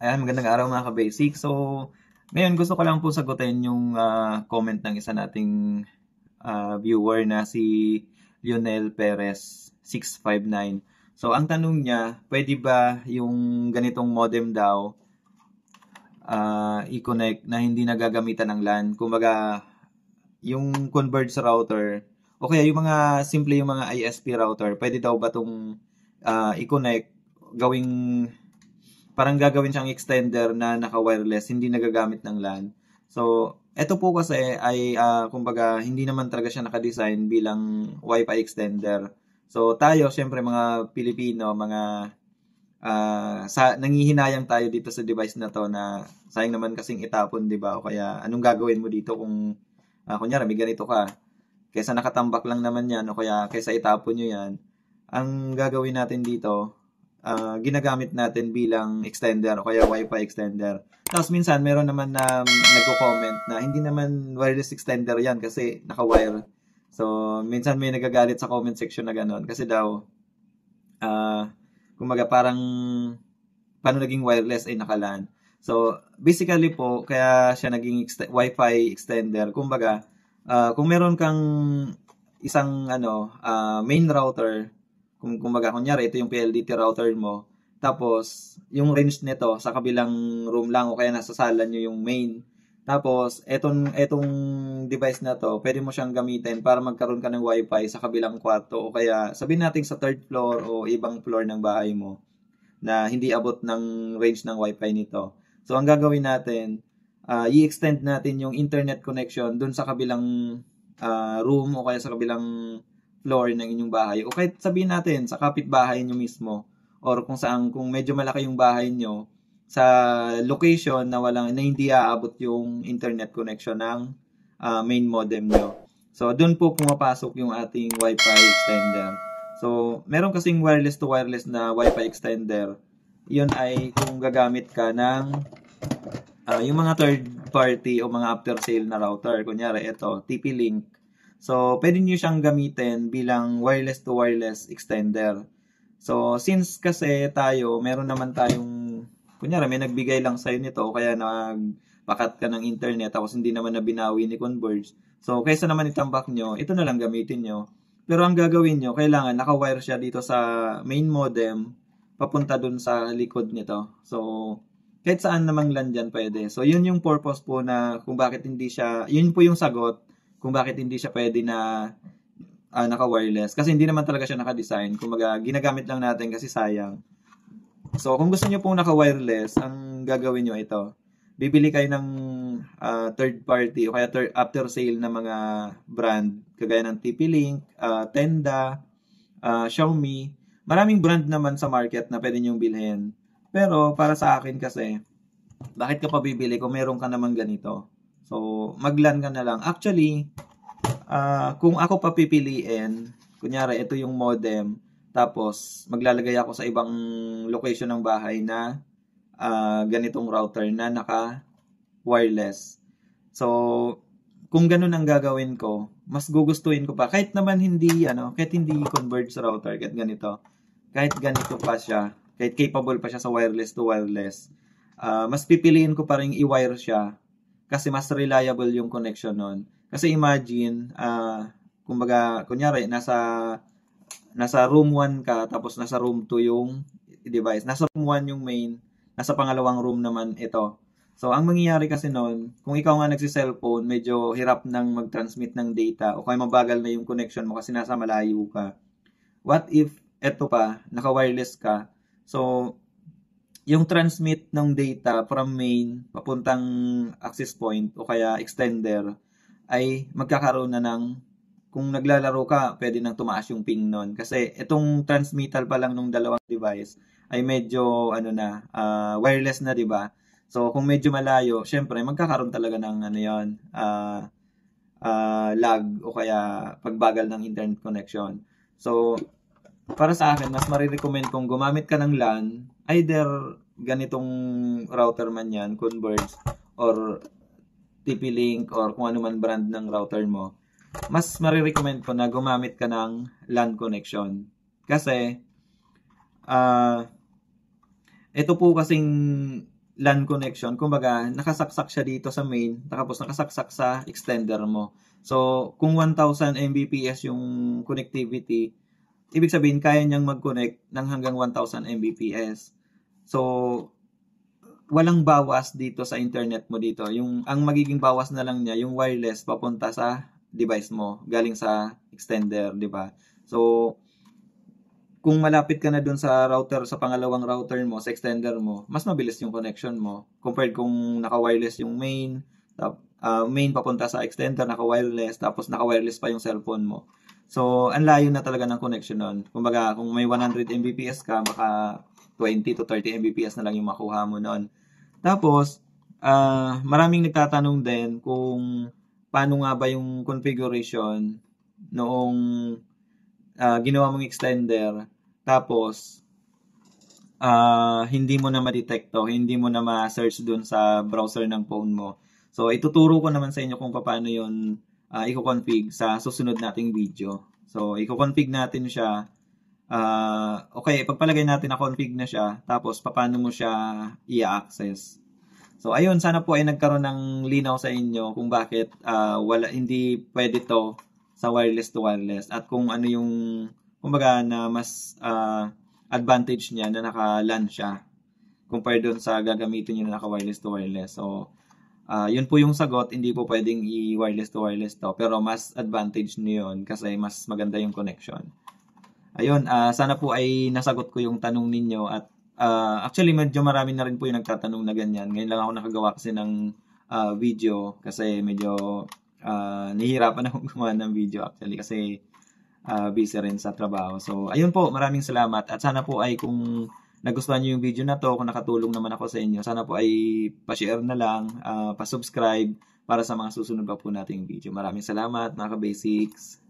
Ayan, magandang araw mga ka-basic. So, ngayon gusto ko lang po sagutin yung comment ng isa nating viewer na si Lionel Perez 659. So, ang tanong niya, pwede ba yung ganitong modem daw i-connect na hindi nagagamitan ng LAN? Kumbaga, yung converged router, o kaya yung mga simple yung mga ISP router, pwede daw ba itong i-connect, parang gagawin siyang extender na naka-wireless, hindi nagagamit ng LAN. So, ito po kasi ay, kumbaga, hindi naman talaga siya nakadesign bilang Wi-Fi extender. So, tayo, syempre mga Pilipino, nangihinayang tayo dito sa device na to na sayang naman kasing itapon, di ba? O kaya, anong gagawin mo dito kung, kunyari, may ganito ka. Kaysa nakatambak lang naman yan, o kaya kaysa itapon nyo yan, ang gagawin natin dito, ginagamit natin bilang extender o kaya Wi-Fi extender. Tapos minsan meron naman na nagko-comment na hindi naman wireless extender yan kasi naka-wire. So minsan may nagagalit sa comment section na gano'n kasi daw kumbaga parang paano naging wireless ay naka-LAN. So basically po kaya siya naging Wi-Fi extender. Kumbaga kung meron kang isang main router, kumbaga kunyari ito yung PLDT router mo, tapos yung range nito sa kabilang room lang o kaya nasa sala nyo yung main, tapos etong device na to pwede mo siyang gamitin para magkaroon ka ng wifi sa kabilang kwarto o kaya sabihin natin sa third floor o ibang floor ng bahay mo na hindi abot ng range ng wifi nito. So ang gagawin natin, i-extend natin yung internet connection dun sa kabilang room o kaya sa kabilang floor ng inyong bahay o kahit sabihin natin sa kapitbahay nyo mismo or kung medyo malaki yung bahay nyo sa location na hindi aabot yung internet connection ng main modem nyo. So doon po pumapasok yung ating Wi-Fi extender. So meron kasing wireless to wireless na Wi-Fi extender. Yun ay kung gagamit ka ng yung mga third party o mga after sale na router. Kunyari ito, TP-Link. So, pwede nyo siyang gamitin bilang wireless to wireless extender. So, since kasi meron naman tayong, kunyari may nagbigay lang sa'yo nito o kaya nagpakat ka ng internet tapos hindi naman na binawi ni Converge. So, kaysa naman itambak nyo, ito na lang gamitin nyo. Pero ang gagawin nyo, kailangan naka-wire siya dito sa main modem papunta dun sa likod nito. So, kahit saan namang LAN dyan pwede. So, yun yung purpose po na kung bakit hindi siya, yun po yung sagot kung bakit hindi siya pwede na naka-wireless. Kasi hindi naman talaga siya naka-design. Kumbaga, ginagamit lang natin kasi sayang. So, kung gusto nyo pong naka-wireless, ang gagawin nyo ito. Bibili kayo ng third party o kaya after sale na mga brand. Kagaya ng TP-Link, Tenda, Xiaomi. Maraming brand naman sa market na pwede nyong bilhin. Pero, para sa akin kasi, bakit ka pa bibili kung meron ka naman ganito? So, mag-LAN ka na lang. Actually, kung ako pa pipiliin, kunyari, ito yung modem, tapos maglalagay ako sa ibang location ng bahay na ganitong router na naka-wireless. So, kung ganun ang gagawin ko, mas gugustuhin ko pa. Kahit naman kahit hindi converged router, kahit ganito pa siya, kahit capable pa siya sa wireless to wireless, mas pipiliin ko pa rin i-wire siya kasi mas reliable yung connection nun. Kasi imagine, kumbaga, kunyari, nasa room 1 ka, tapos nasa room 2 yung device. Nasa room 1 yung main, nasa pangalawang room naman ito. So, ang mangyayari kasi nun, kung ikaw nga nagsi-cellphone, medyo hirap nang mag-transmit ng data o kaya mabagal na yung connection mo kasi nasa malayo ka. What if, eto pa, naka-wireless ka, so, yung transmit ng data from main papuntang access point o kaya extender ay magkakaroon na kung naglalaro ka, pwede nang tumaas yung ping nun. Kasi itong transmittal pa lang ng dalawang device ay medyo wireless na, di ba? So kung medyo malayo, syempre magkakaroon talaga ng lag o kaya pagbagal ng internet connection. So para sa akin, mas marirecommend kung gumamit ka ng LAN, either ganitong router man yan, Converge, or TP-Link, or kung ano man brand ng router mo, mas marirecommend ko na gumamit ka ng LAN connection. Kasi, ito po kasing LAN connection, kumbaga nakasaksak siya dito sa main, tapos nakasaksak sa extender mo. So, kung 1000 Mbps yung connectivity, ibig sabihin kaya niyang mag-connect ng hanggang 1000 Mbps. So, walang bawas dito sa internet mo dito. Ang magiging bawas na lang niya, yung wireless papunta sa device mo, galing sa extender, di ba? So, kung malapit ka na dun sa router, sa pangalawang router mo, sa extender mo, mas mabilis yung connection mo. Compared kung naka-wireless yung main, main papunta sa extender, naka-wireless, tapos naka-wireless pa yung cellphone mo. So, ang layo na talaga ng connection nun. Kumbaga, kung may 100 Mbps ka, baka 20 to 30 Mbps na lang yung makuha mo nun. Tapos, maraming nagtatanong din kung paano nga ba yung configuration noong ginawa mong extender, tapos hindi mo na ma-detecto, hindi mo na ma-search dun sa browser ng phone mo. So, ituturo ko naman sa inyo kung paano yun i-config sa susunod nating video. So, i-config natin siya. Okay, pagpalagay natin na config na siya, tapos paano mo siya i-access. So, ayun, sana po ay nagkaroon ng linaw sa inyo kung bakit hindi pwede to sa wireless to wireless, at kung ano yung kumbaga na mas advantage niya na naka-LAN siya compared doon sa gagamitin niyo na naka-wireless to wireless. So, yun po yung sagot. Hindi po pwedeng i-wireless to wireless to, pero mas advantage niyo yun kasi mas maganda yung connection. Ayun, sana po ay nasagot ko yung tanong ninyo, at actually medyo marami na rin po yung nagtatanong na ganyan. Ngayon lang ako nakagawa kasi ng video kasi medyo nahihirapan akong gumawa ng video actually kasi busy rin sa trabaho. So, ayun po, maraming salamat, at sana po ay kung nagustuhan niyo yung video na to, kung nakatulong naman ako sa inyo, sana po ay pa-share na lang, pa-subscribe para sa mga susunod pa po nating video. Maraming salamat mga ka-basics.